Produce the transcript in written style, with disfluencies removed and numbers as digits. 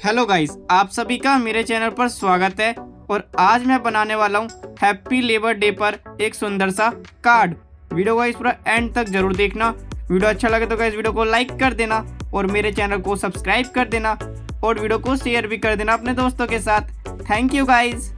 Hello guys, आप सभी का मेरे चैनल पर स्वागत है। और आज मैं बनाने वाला हूँ हैप्पी लेबर डे पर एक सुंदर सा कार्ड। वीडियो गाइस पूरा एंड तक जरूर देखना। वीडियो अच्छा लगे तो गाइस वीडियो को लाइक कर देना और मेरे चैनल को सब्सक्राइब कर देना और वीडियो को शेयर भी कर देना अपने दोस्तों के साथ। Thank you guys.